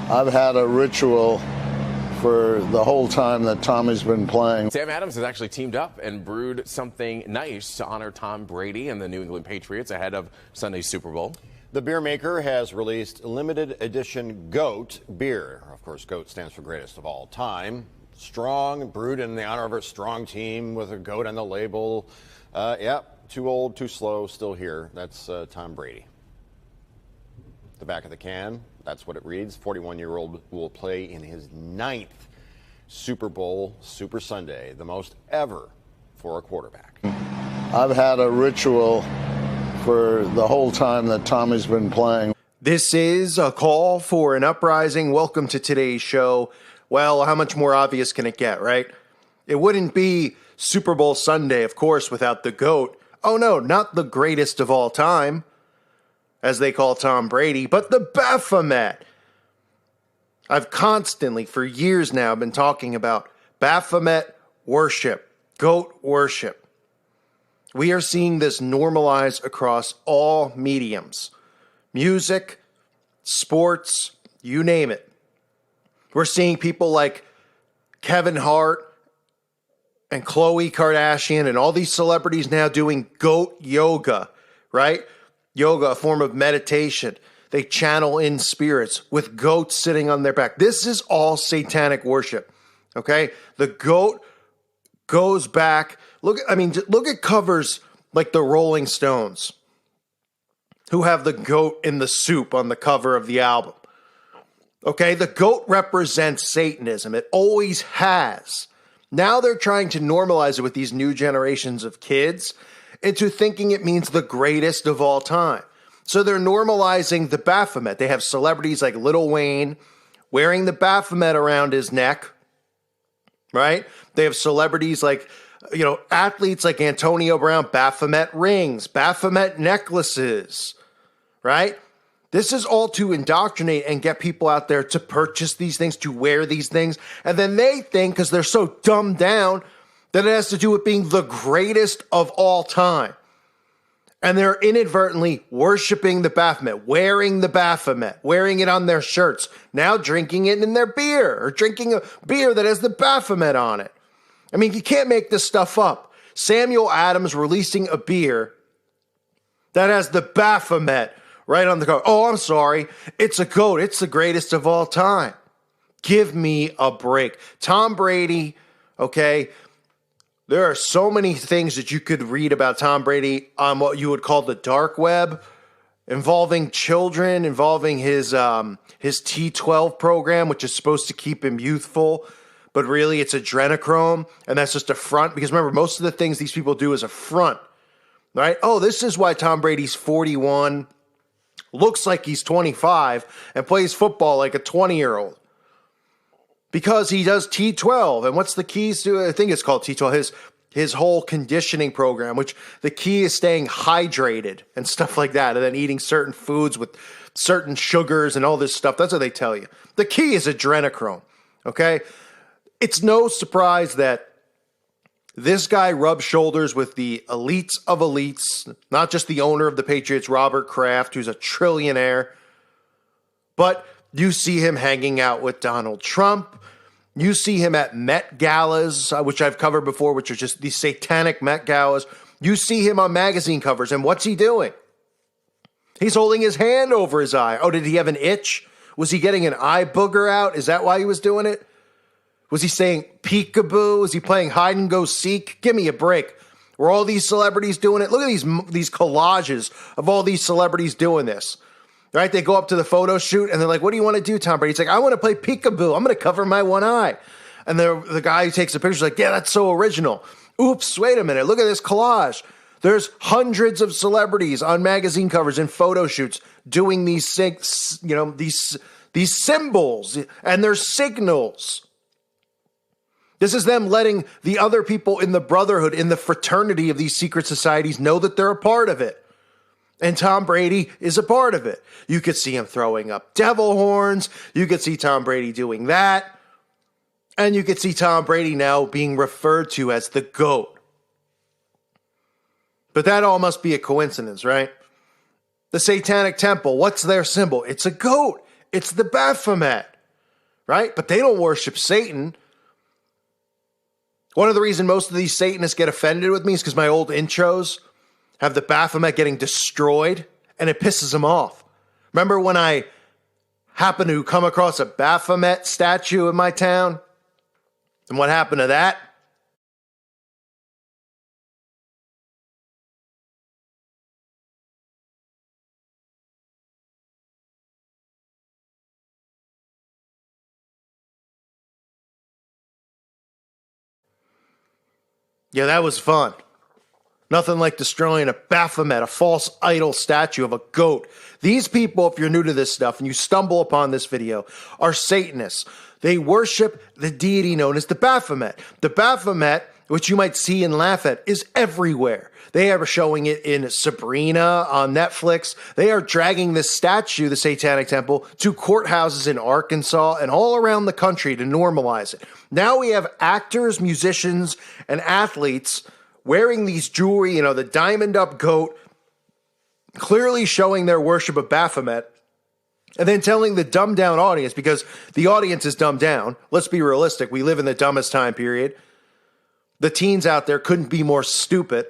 I've had a ritual for the whole time that Tommy's been playing. Sam Adams has actually teamed up and brewed something nice to honor Tom Brady and the New England Patriots ahead of Sunday's Super Bowl. The beer maker has released limited edition GOAT beer. Of course, GOAT stands for greatest of all time. Strong, brewed in the honor of a strong team with a GOAT on the label. Too old, too slow, still here. That's Tom Brady. The back of the can, that's what it reads. 41-year-old will play in his 9th Super Bowl, Super Sunday, the most ever for a quarterback. I've had a ritual for the whole time that Tommy's been playing. This is a call for an uprising. Welcome to today's show. Well, how much more obvious can it get, right? It wouldn't be Super Bowl Sunday, of course, without the GOAT. Oh no, not the greatest of all time, as they call Tom Brady, but the Baphomet. I've constantly, for years now, been talking about Baphomet worship, GOAT worship. We are seeing this normalized across all mediums. Music, sports, you name it. We're seeing people like Kevin Hart and Khloe Kardashian and all these celebrities now doing GOAT yoga, right? Yoga, a form of meditation. They channel in spirits with goats sitting on their back. This is all satanic worship, okay? The GOAT goes back. Look at covers like the Rolling Stones, who have the goat in the soup on the cover of the album. Okay, the goat represents Satanism. It always has. Now they're trying to normalize it with these new generations of kids into thinking it means the greatest of all time. So they're normalizing the Baphomet. They have celebrities like Lil Wayne wearing the Baphomet around his neck, right? They have celebrities like, athletes like Antonio Brown, Baphomet rings, Baphomet necklaces, right? This is all to indoctrinate and get people out there to purchase these things, to wear these things. And then they think, because they're so dumbed down, that it has to do with being the greatest of all time. And they're inadvertently worshiping the Baphomet, wearing the Baphomet, wearing it on their shirts, now drinking it in their beer, or drinking a beer that has the Baphomet on it. I mean, you can't make this stuff up. Samuel Adams releasing a beer that has the Baphomet right on the cover. Oh, I'm sorry. It's a GOAT. It's the greatest of all time. Give me a break. Tom Brady, okay? There are so many things that you could read about Tom Brady on what you would call the dark web, involving children, involving his T12 program, which is supposed to keep him youthful, but really it's adrenochrome, and that's just a front. Because remember, most of the things these people do is a front, right? Oh, this is why Tom Brady's 41, looks like he's 25, and plays football like a 20-year-old. Because he does T12. And what's the keys to it? I think it's called T12. His whole conditioning program, which the key is staying hydrated and stuff like that. And then eating certain foods with certain sugars and all this stuff. That's what they tell you. The key is adrenochrome. Okay? It's no surprise that this guy rubs shoulders with the elites of elites. Not just the owner of the Patriots, Robert Kraft, who's a trillionaire. But you see him hanging out with Donald Trump. You see him at Met Galas, which I've covered before, which are just these satanic Met Galas. You see him on magazine covers, and what's he doing? He's holding his hand over his eye. Oh, did he have an itch? Was he getting an eye booger out? Is that why he was doing it? Was he saying peekaboo? Was he playing hide and go seek? Give me a break. Were all these celebrities doing it? Look at these collages of all these celebrities doing this. Right? They go up to the photo shoot and they're like, what do you want to do, Tom Brady? He's like, I want to play peekaboo. I'm going to cover my one eye. And the guy who takes the picture is like, yeah, that's so original. Oops, wait a minute. Look at this collage. There's hundreds of celebrities on magazine covers and photo shoots doing these symbols and their signals. This is them letting the other people in the brotherhood, in the fraternity of these secret societies know that they're a part of it. And Tom Brady is a part of it. You could see him throwing up devil horns. You could see Tom Brady doing that. And you could see Tom Brady now being referred to as the GOAT. But that all must be a coincidence, right? The Satanic Temple, what's their symbol? It's a goat. It's the Baphomet. right? But they don't worship Satan. One of the reasons most of these Satanists get offended with me is because my old intros have the Baphomet getting destroyed, and it pisses them off. Remember when I happened to come across a Baphomet statue in my town? And what happened to that? Yeah, that was fun. Nothing like destroying a Baphomet, a false idol statue of a goat. These people, if you're new to this stuff and you stumble upon this video, are Satanists. They worship the deity known as the Baphomet. The Baphomet, which you might see and laugh at, is everywhere. They are showing it in Sabrina on Netflix. They are dragging this statue, the Satanic Temple, to courthouses in Arkansas and all around the country to normalize it. Now we have actors, musicians, and athletes wearing these jewelry, the diamond up goat, clearly showing their worship of Baphomet, and then telling the dumbed down audience, because the audience is dumbed down. Let's be realistic. We live in the dumbest time period. The teens out there couldn't be more stupid.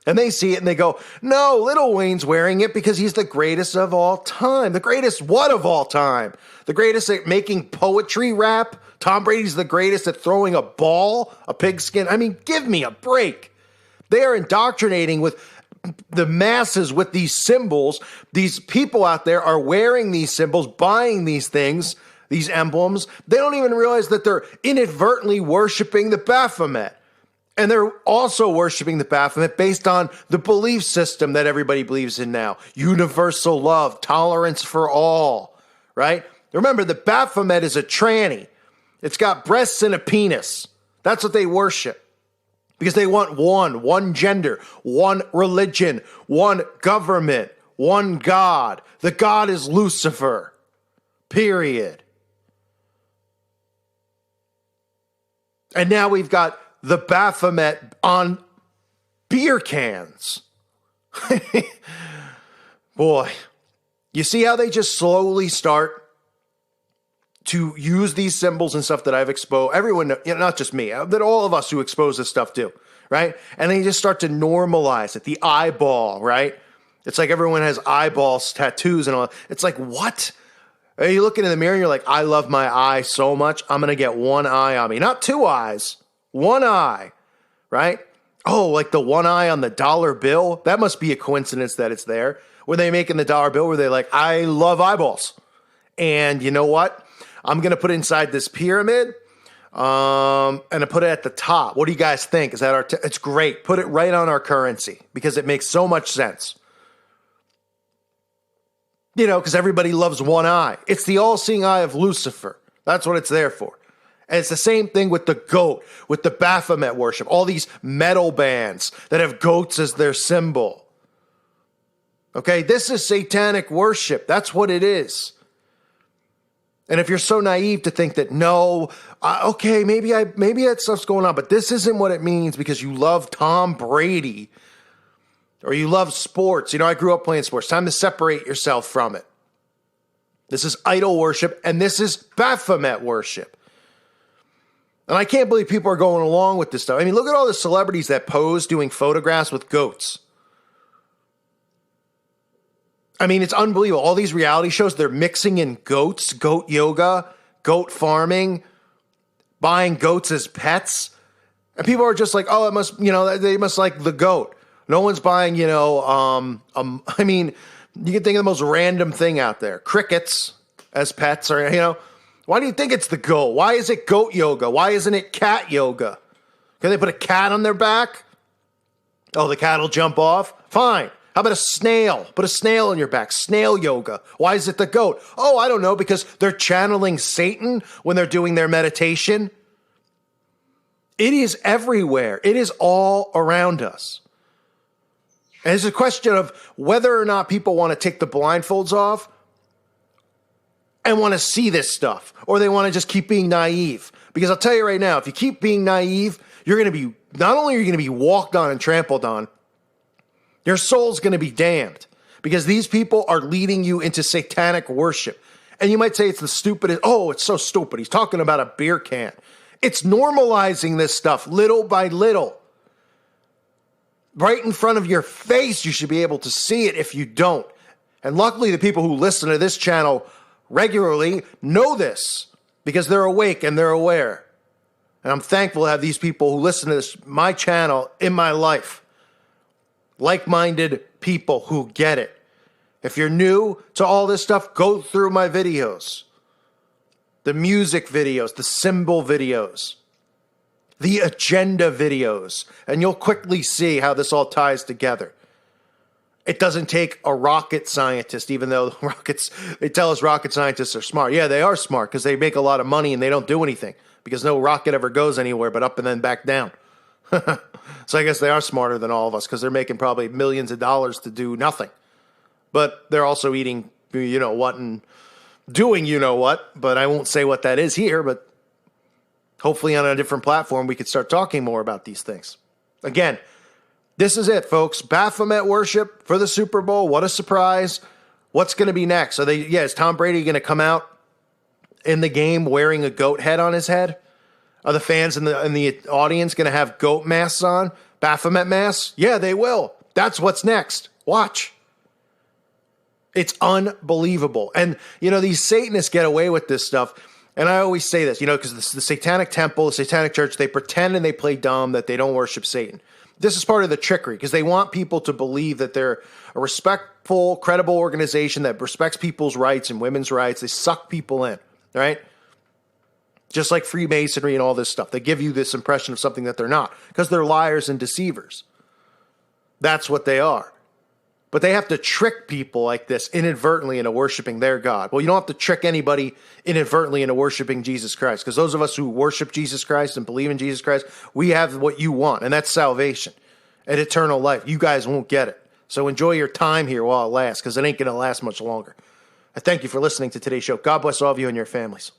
And they see it and they go, no, Lil Wayne's wearing it because he's the greatest of all time. The greatest what of all time? The greatest at making poetry rap? Tom Brady's the greatest at throwing a ball, a pigskin. I mean, give me a break. They are indoctrinating with the masses with these symbols. These people out there are wearing these symbols, buying these things, these emblems. They don't even realize that they're inadvertently worshiping the Baphomet. And they're also worshiping the Baphomet based on the belief system that everybody believes in now. Universal love, tolerance for all, right? Remember, the Baphomet is a tranny. It's got breasts and a penis. That's what they worship. Because they want one gender, one religion, one government, one God. The God is Lucifer. Period. And now we've got the Baphomet on beer cans. Boy, you see how they just slowly start to use these symbols and stuff that I've exposed, everyone, not just me, that all of us who expose this stuff do, right? And they just start to normalize it. The eyeball, right? It's like everyone has eyeballs, tattoos and all. It's like, what? Are you looking in the mirror and you're like, I love my eye so much, I'm going to get one eye on me. Not two eyes, one eye, right? Oh, like the one eye on the dollar bill? That must be a coincidence that it's there. Were they making the dollar bill? Were they like, I love eyeballs? And you know what? I'm going to put it inside this pyramid and I put it at the top. What do you guys think? Is that it's great. Put it right on our currency because it makes so much sense. Because everybody loves one eye. It's the all-seeing eye of Lucifer. That's what it's there for. And it's the same thing with the goat, with the Baphomet worship. All these metal bands that have goats as their symbol. Okay, this is satanic worship. That's what it is. And if you're so naive to think that, no, okay, maybe that stuff's going on, but this isn't what it means because you love Tom Brady or you love sports. I grew up playing sports. Time to separate yourself from it. This is idol worship, and this is Baphomet worship. And I can't believe people are going along with this stuff. I mean, look at all the celebrities that pose doing photographs with goats. I mean, it's unbelievable. All these reality shows, they're mixing in goats, goat yoga, goat farming, buying goats as pets. And people are just like, oh, it must, they must like the goat. No one's buying, I mean, you can think of the most random thing out there. Crickets as pets or, why do you think it's the goat? Why is it goat yoga? Why isn't it cat yoga? Can they put a cat on their back? Oh, the cat will jump off? Fine. How about a snail? Put a snail on your back. Snail yoga. Why is it the goat? Oh, I don't know, because they're channeling Satan when they're doing their meditation. It is everywhere. It is all around us. And it's a question of whether or not people want to take the blindfolds off and want to see this stuff, or they want to just keep being naive. Because I'll tell you right now, if you keep being naive, you're going to be, not only are you going to be walked on and trampled on, your soul's going to be damned because these people are leading you into satanic worship. And you might say it's the stupidest. Oh, it's so stupid. He's talking about a beer can. It's normalizing this stuff little by little. Right in front of your face, you should be able to see it if you don't. And luckily, the people who listen to this channel regularly know this because they're awake and they're aware. And I'm thankful to have these people who listen to this, my channel, in my life. Like-minded people who get it. If you're new to all this stuff, go through my videos. The music videos, the symbol videos, the agenda videos, and you'll quickly see how this all ties together. It doesn't take a rocket scientist, even though they tell us rocket scientists are smart. Yeah, they are smart because they make a lot of money and they don't do anything because no rocket ever goes anywhere but up and then back down. So I guess they are smarter than all of us because they're making probably millions of dollars to do nothing. But they're also eating you-know-what and doing you-know-what, but I won't say what that is here, but hopefully on a different platform we could start talking more about these things. Again, this is it, folks. Baphomet worship for the Super Bowl. What a surprise. What's going to be next? Is Tom Brady going to come out in the game wearing a goat head on his head? Are the fans in the audience going to have goat masks on? Baphomet masks? Yeah, they will. That's what's next. Watch. It's unbelievable. And, these Satanists get away with this stuff. And I always say this, because the Satanic Temple, the Satanic Church, they pretend and they play dumb that they don't worship Satan. This is part of the trickery because they want people to believe that they're a respectful, credible organization that respects people's rights and women's rights. They suck people in, right? Just like Freemasonry and all this stuff. They give you this impression of something that they're not because they're liars and deceivers. That's what they are. But they have to trick people like this inadvertently into worshiping their God. Well, you don't have to trick anybody inadvertently into worshiping Jesus Christ because those of us who worship Jesus Christ and believe in Jesus Christ, we have what you want, and that's salvation and eternal life. You guys won't get it. So enjoy your time here while it lasts because it ain't going to last much longer. I thank you for listening to today's show. God bless all of you and your families.